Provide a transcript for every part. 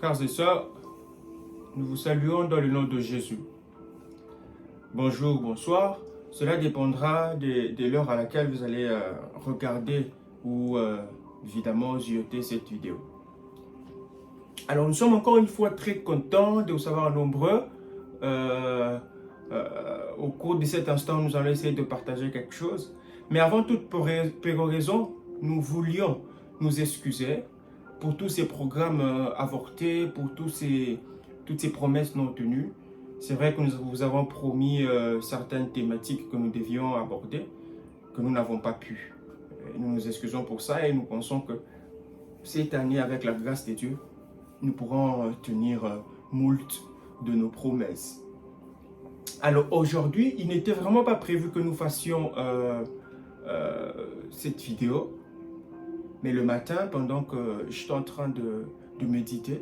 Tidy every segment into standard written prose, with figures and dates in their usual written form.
Frères et sœurs, nous vous saluons dans le nom de Jésus. Bonjour, bonsoir. Cela dépendra de l'heure à laquelle vous allez regarder ou évidemment zioter cette vidéo. Alors nous sommes encore une fois très contents de vous savoir nombreux. Au cours de cet instant, nous allons essayer de partager quelque chose. Mais avant toute péroraison, nous voulions nous excuser pour tous ces programmes avortés, pour toutes ces promesses non tenues. C'est vrai que nous vous avons promis certaines thématiques que nous devions aborder, que nous n'avons pas pu. Nous nous excusons pour ça et nous pensons que cette année, avec la grâce de Dieu, nous pourrons tenir moult de nos promesses. Alors aujourd'hui, il n'était vraiment pas prévu que nous fassions cette vidéo. Mais le matin, pendant que j'étais en train de méditer,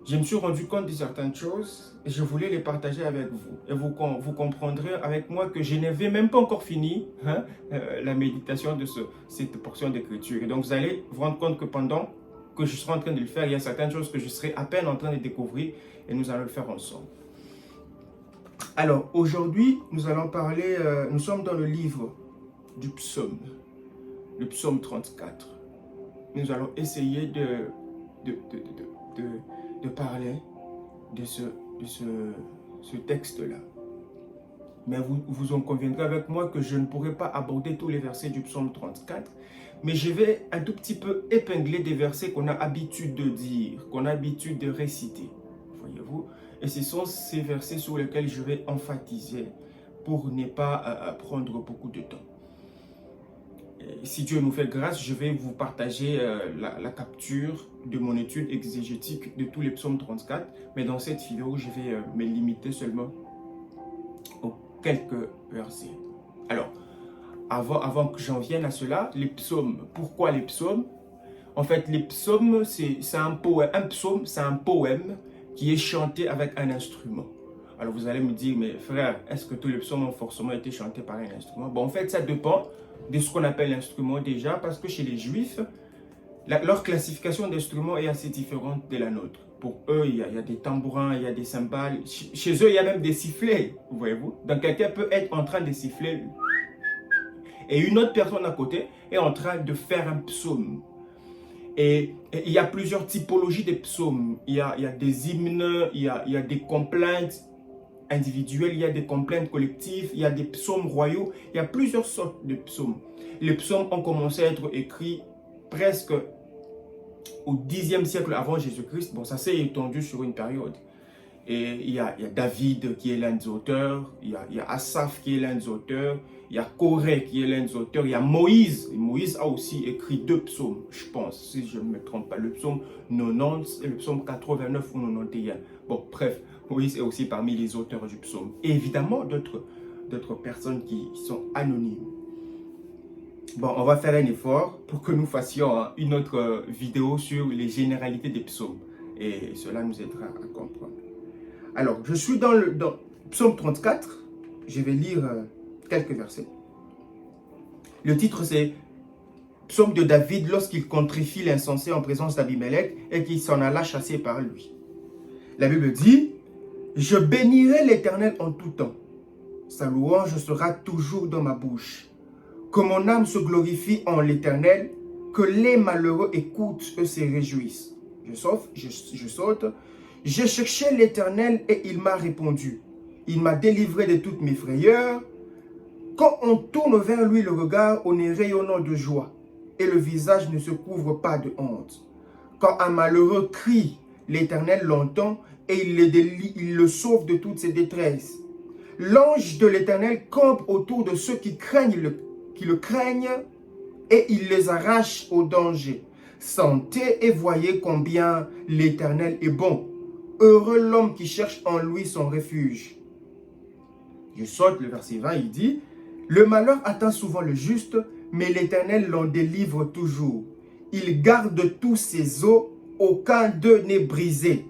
je me suis rendu compte de certaines choses et je voulais les partager avec vous. Et vous comprendrez avec moi que je n'avais même pas encore fini la méditation de cette portion d'écriture. Et donc vous allez vous rendre compte que pendant que je serai en train de le faire, il y a certaines choses que je serai à peine en train de découvrir et nous allons le faire ensemble. Alors aujourd'hui, nous allons parler, nous sommes dans le livre du psaume, le psaume 34. Nous allons essayer de parler de ce texte-là. Mais vous en conviendrez avec moi que je ne pourrai pas aborder tous les versets du psaume 34, mais je vais un tout petit peu épingler des versets qu'on a habitude de dire, qu'on a habitude de réciter, voyez-vous. Et ce sont ces versets sur lesquels je vais emphasiser pour ne pas prendre beaucoup de temps. Si Dieu nous fait grâce, je vais vous partager la capture de mon étude exégétique de tous les psaumes 34. Mais dans cette vidéo, je vais me limiter seulement aux quelques versets. Alors, avant que j'en vienne à cela, les psaumes. Pourquoi les psaumes? En fait, les psaumes, c'est un poème. Un psaume, c'est un poème qui est chanté avec un instrument. Alors vous allez me dire, mais frère, est-ce que tous les psaumes ont forcément été chantés par un instrument? Bon, en fait, ça dépend de ce qu'on appelle l'instrument déjà, parce que chez les Juifs, leur classification d'instruments est assez différente de la nôtre. Pour eux, il y a des tambourins, il y a des cymbales. Chez eux, il y a même des sifflets, voyez-vous. Donc quelqu'un peut être en train de siffler et une autre personne à côté est en train de faire un psaume. Et il y a plusieurs typologies de psaumes. Il y a des hymnes, il y a des complaintes individuelles, il y a des complaintes collectives, il y a des psaumes royaux, il y a plusieurs sortes de psaumes. Les psaumes ont commencé à être écrits presque au Xe siècle avant Jésus-Christ. Bon, ça s'est étendu sur une période. Et il y a David qui est l'un des auteurs, il y a Asaph qui est l'un des auteurs, il y a Corée qui est l'un des auteurs, il y a Moïse. Et Moïse a aussi écrit 2 psaumes, je pense, si je ne me trompe pas, le psaume 90 et le psaume 89 ou 91. Bon, bref, Moïse est aussi parmi les auteurs du psaume. Et évidemment, d'autres personnes qui sont anonymes. Bon, on va faire un effort pour que nous fassions une autre vidéo sur les généralités des psaumes. Et cela nous aidera à comprendre. Alors, je suis dans psaume 34. Je vais lire quelques versets. Le titre, c'est Psaume de David lorsqu'il contrifie l'insensé en présence d'Abimelech et qu'il s'en alla chasser par lui. La Bible dit, « Je bénirai l'Éternel en tout temps. Sa louange sera toujours dans ma bouche. Que mon âme se glorifie en l'Éternel, que les malheureux écoutent et se réjouissent. » Je saute. « J'ai cherché l'Éternel et il m'a répondu. Il m'a délivré de toutes mes frayeurs. Quand on tourne vers lui le regard, on est rayonnant de joie et le visage ne se couvre pas de honte. Quand un malheureux crie, l'Éternel l'entend et il le sauve de toutes ses détresses. L'ange de l'Éternel campe autour de ceux qui le craignent et il les arrache au danger. Sentez et voyez combien l'Éternel est bon. Heureux l'homme qui cherche en lui son refuge. » Je saute le verset 20, il dit, « Le malheur atteint souvent le juste, mais l'Éternel l'en délivre toujours. Il garde tous ses os, aucun d'eux n'est brisé. »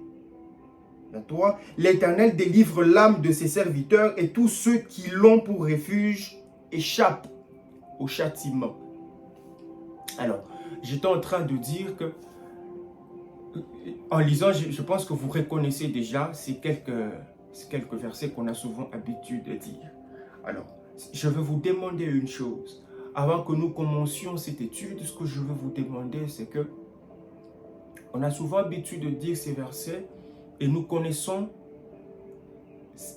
L'Éternel délivre l'âme de ses serviteurs et tous ceux qui l'ont pour refuge échappent au châtiment. Alors, j'étais en train de dire que En lisant, je pense que vous reconnaissez déjà ces quelques versets qu'on a souvent l'habitude de dire. Alors, je veux vous demander une chose. Avant que nous commencions cette étude, ce que je veux vous demander, c'est que on a souvent l'habitude de dire ces versets et nous connaissons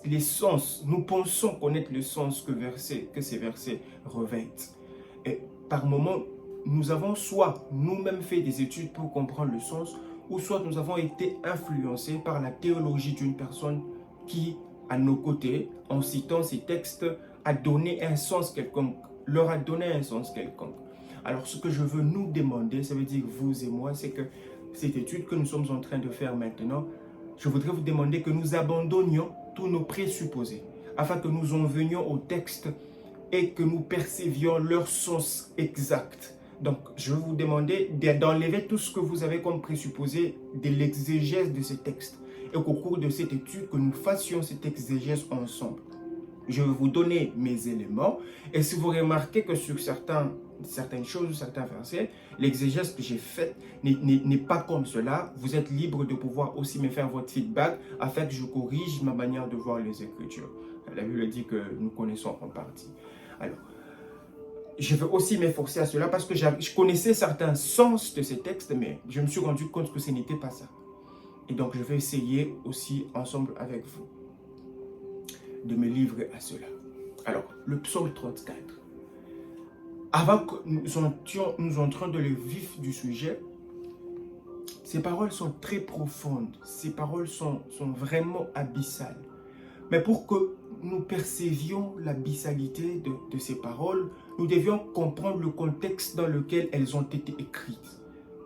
les sens. Nous pensons connaître le sens que ces versets revêtent. Et par moments, nous avons soit nous-mêmes fait des études pour comprendre le sens, ou soit nous avons été influencés par la théologie d'une personne qui, à nos côtés, en citant ces textes, a donné un sens quelconque, leur a donné un sens quelconque. Alors ce que je veux nous demander, ça veut dire vous et moi, c'est que cette étude que nous sommes en train de faire maintenant, je voudrais vous demander que nous abandonnions tous nos présupposés, afin que nous en venions au texte et que nous percevions leur sens exact. Donc, je vais vous demander d'enlever tout ce que vous avez comme présupposé de l'exégèse de ces textes. Et qu'au cours de cette étude, que nous fassions cette exégèse ensemble. Je vais vous donner mes éléments. Et si vous remarquez que sur certaines choses, certains versets, l'exégèse que j'ai faite n'est pas comme cela, vous êtes libre de pouvoir aussi me faire votre feedback afin que je corrige ma manière de voir les Écritures. La Bible dit que nous connaissons en partie. Alors, je veux aussi m'efforcer à cela parce que je connaissais certains sens de ces textes, mais je me suis rendu compte que ce n'était pas ça. Et donc, je vais essayer aussi ensemble avec vous de me livrer à cela. Alors, le psaume 34. Avant que nous entrions dans le vif du sujet, ces paroles sont très profondes. Ces paroles sont vraiment abyssales. Mais pour que nous percevions l'abyssalité de ces paroles, nous devions comprendre le contexte dans lequel elles ont été écrites.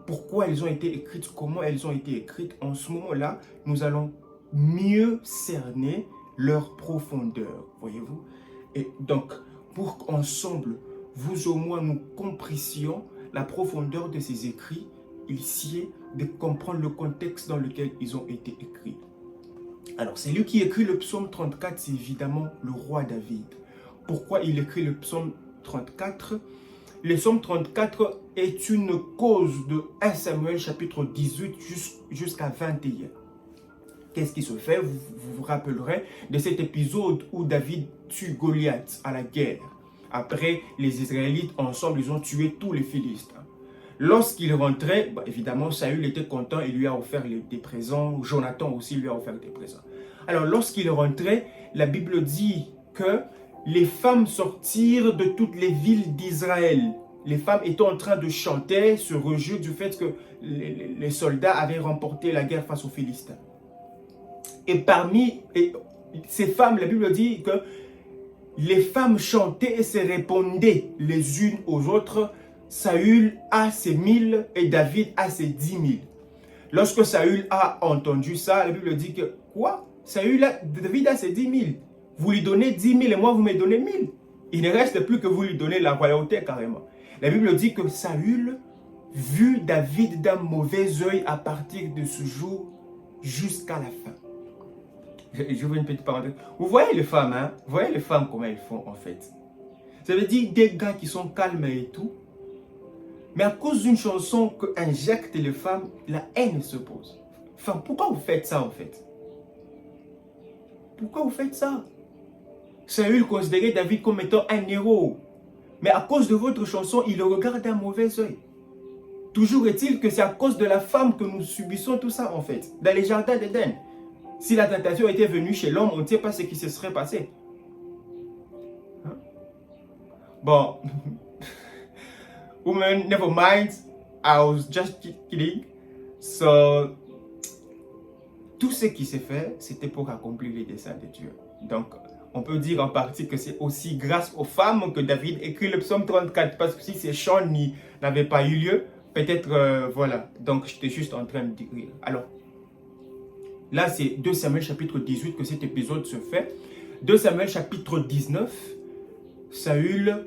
Pourquoi elles ont été écrites, comment elles ont été écrites. En ce moment-là, nous allons mieux cerner leur profondeur, voyez-vous. Et donc, pour qu'ensemble, vous au moins, nous compressions la profondeur de ces écrits, il sied de comprendre le contexte dans lequel ils ont été écrits. Alors, c'est lui qui écrit le psaume 34, c'est évidemment le roi David. Pourquoi il écrit le psaume 34? Le psaume 34 est une cause de 1 Samuel chapitre 18 jusqu'à 21. Qu'est-ce qui se fait? Vous vous rappellerez de cet épisode où David tue Goliath à la guerre. Après, les Israélites, ensemble, ils ont tué tous les Philistins. Lorsqu'il rentrait, évidemment, Saül était content, il lui a offert des présents. Jonathan aussi lui a offert des présents. Alors, lorsqu'il rentrait, la Bible dit que les femmes sortirent de toutes les villes d'Israël. Les femmes étaient en train de chanter, se réjouir du fait que les soldats avaient remporté la guerre face aux Philistins. Et parmi ces femmes, la Bible dit que les femmes chantaient et se répondaient les unes aux autres. Saül a ses 1000 et David a ses 10 000. Lorsque Saül a entendu ça, la Bible dit que quoi? David a ses 10 000. Vous lui donnez 10 000 et moi vous me donnez 1000. Il ne reste plus que vous lui donnez la royauté carrément. La Bible dit que Saül vit David d'un mauvais œil à partir de ce jour jusqu'à la fin. Je veux une petite parenthèse. Vous voyez les femmes, hein? Vous voyez les femmes comment elles font en fait. Ça veut dire des gars qui sont calmes et tout. Mais à cause d'une chanson que injectent les femmes, la haine se pose. Enfin, pourquoi vous faites ça en fait? Pourquoi vous faites ça? Saül considérait David comme étant un héros. Mais à cause de votre chanson, il le regarde d'un mauvais œil. Toujours est-il que c'est à cause de la femme que nous subissons tout ça en fait. Dans les jardins d'Éden. Si la tentation était venue chez l'homme, on ne sait pas ce qui se serait passé. Hein? Bon. Woman, never mind. I was just kidding. So, tout ce qui s'est fait, c'était pour accomplir les desseins de Dieu. Donc, on peut dire en partie que c'est aussi grâce aux femmes que David écrit le psaume 34. Parce que si ces chants n'avaient pas eu lieu, peut-être, voilà. Donc, j'étais juste en train de dire. Alors, là, c'est 2 Samuel chapitre 18 que cet épisode se fait. 2 Samuel chapitre 19, Saül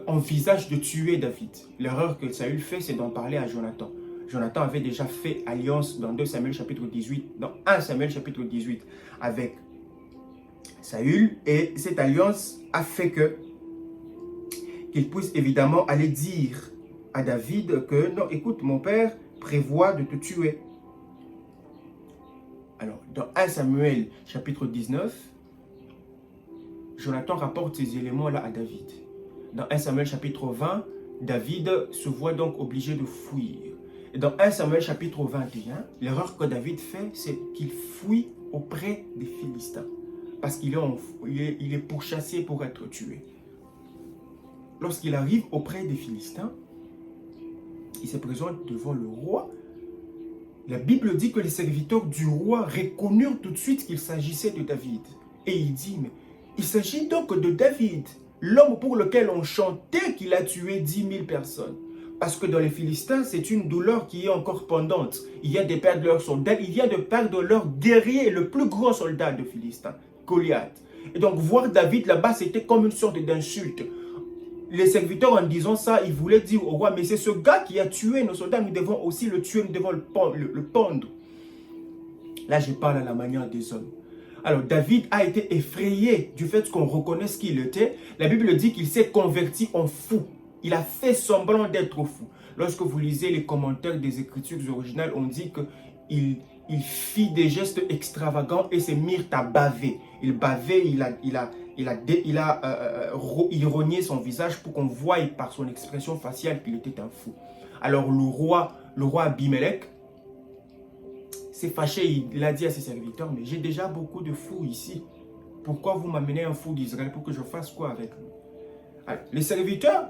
envisage de tuer David. L'erreur que Saül fait, c'est d'en parler à Jonathan. Jonathan avait déjà fait alliance dans 2 Samuel chapitre 18, dans 1 Samuel chapitre 18 avec Saül. Et cette alliance a fait qu'il puisse évidemment aller dire à David que non, écoute mon père, prévoit de te tuer. Alors, dans 1 Samuel, chapitre 19, Jonathan rapporte ces éléments-là à David. Dans 1 Samuel, chapitre 20, David se voit donc obligé de fuir. Et dans 1 Samuel, chapitre 21, l'erreur que David fait, c'est qu'il fuit auprès des Philistins. Parce qu'il est pourchassé pour être tué. Lorsqu'il arrive auprès des Philistins, il se présente devant le roi. La Bible dit que les serviteurs du roi reconnurent tout de suite qu'il s'agissait de David. Et il dit, mais il s'agit donc de David, l'homme pour lequel on chantait qu'il a tué 10 000 personnes. Parce que dans les Philistins, c'est une douleur qui est encore pendante. Il vient de perdre leur soldat, il vient de perdre leur guerrier, le plus grand soldat de Philistins, Goliath. Et donc voir David là-bas, c'était comme une sorte d'insulte. Les serviteurs, en disant ça, ils voulaient dire au roi, mais c'est ce gars qui a tué nos soldats, nous devons aussi le tuer, nous devons le pendre. Là, je parle à la manière des hommes. Alors, David a été effrayé du fait qu'on reconnaisse qui il était. La Bible dit qu'il s'est converti en fou. Il a fait semblant d'être fou. Lorsque vous lisez les commentaires des Écritures originales, on dit qu'il fit des gestes extravagants et s'est mis à baver. Il bavait, il rognait son visage pour qu'on voie par son expression faciale qu'il était un fou. Alors le roi Abimelech s'est fâché, il a dit à ses serviteurs, mais j'ai déjà beaucoup de fous ici. Pourquoi vous m'amenez un fou d'Israël pour que je fasse quoi avec lui? Alors, les serviteurs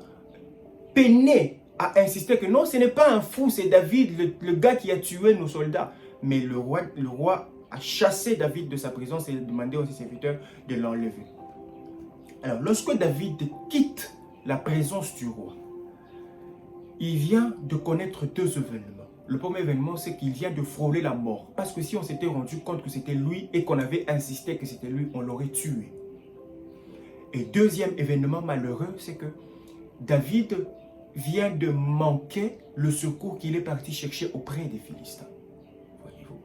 peinaient à insister que non, ce n'est pas un fou, c'est David, le gars qui a tué nos soldats. Mais le roi a chassé David de sa présence et a demandé à ses serviteurs de l'enlever. Alors, lorsque David quitte la présence du roi, il vient de connaître deux événements. Le premier événement, c'est qu'il vient de frôler la mort. Parce que si on s'était rendu compte que c'était lui et qu'on avait insisté que c'était lui, on l'aurait tué. Et deuxième événement malheureux, c'est que David vient de manquer le secours qu'il est parti chercher auprès des Philistins. Voyez-vous.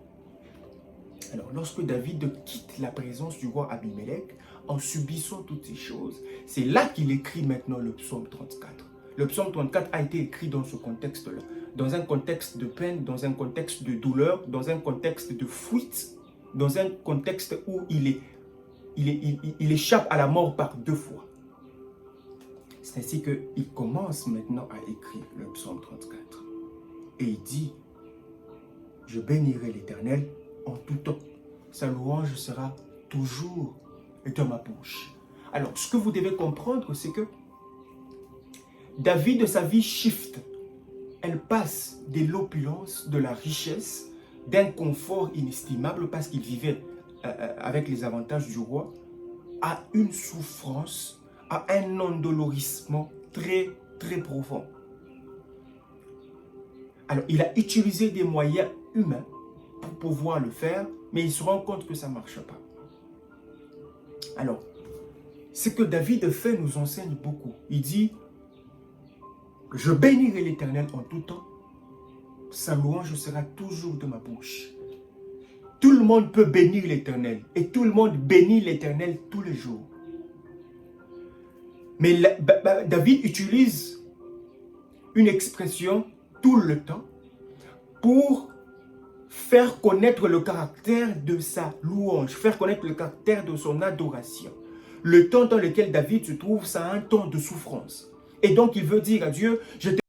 Alors, lorsque David quitte la présence du roi Abimelech, en subissant toutes ces choses, c'est là qu'il écrit maintenant le psaume 34. Le psaume 34 a été écrit dans ce contexte-là, dans un contexte de peine, dans un contexte de douleur, dans un contexte de fuite, dans un contexte où il échappe à la mort par deux fois. C'est ainsi qu'il commence maintenant à écrire le psaume 34. Et il dit, « Je bénirai l'Éternel en tout temps. Sa louange sera toujours dans ma bouche. » Alors, ce que vous devez comprendre, c'est que David, sa vie shift. Elle passe de l'opulence, de la richesse, d'un confort inestimable parce qu'il vivait avec les avantages du roi, à une souffrance, à un endolorissement très, très profond. Alors, il a utilisé des moyens humains pour pouvoir le faire, mais il se rend compte que ça ne marche pas. Alors, ce que David fait nous enseigne beaucoup. Il dit, « Je bénirai l'Éternel en tout temps, sa louange sera toujours de ma bouche. » Tout le monde peut bénir l'Éternel et tout le monde bénit l'Éternel tous les jours. Mais David utilise une expression tout le temps pour faire connaître le caractère de sa louange, faire connaître le caractère de son adoration. Le temps dans lequel David se trouve, c'est un temps de souffrance. Et donc il veut dire à Dieu, je te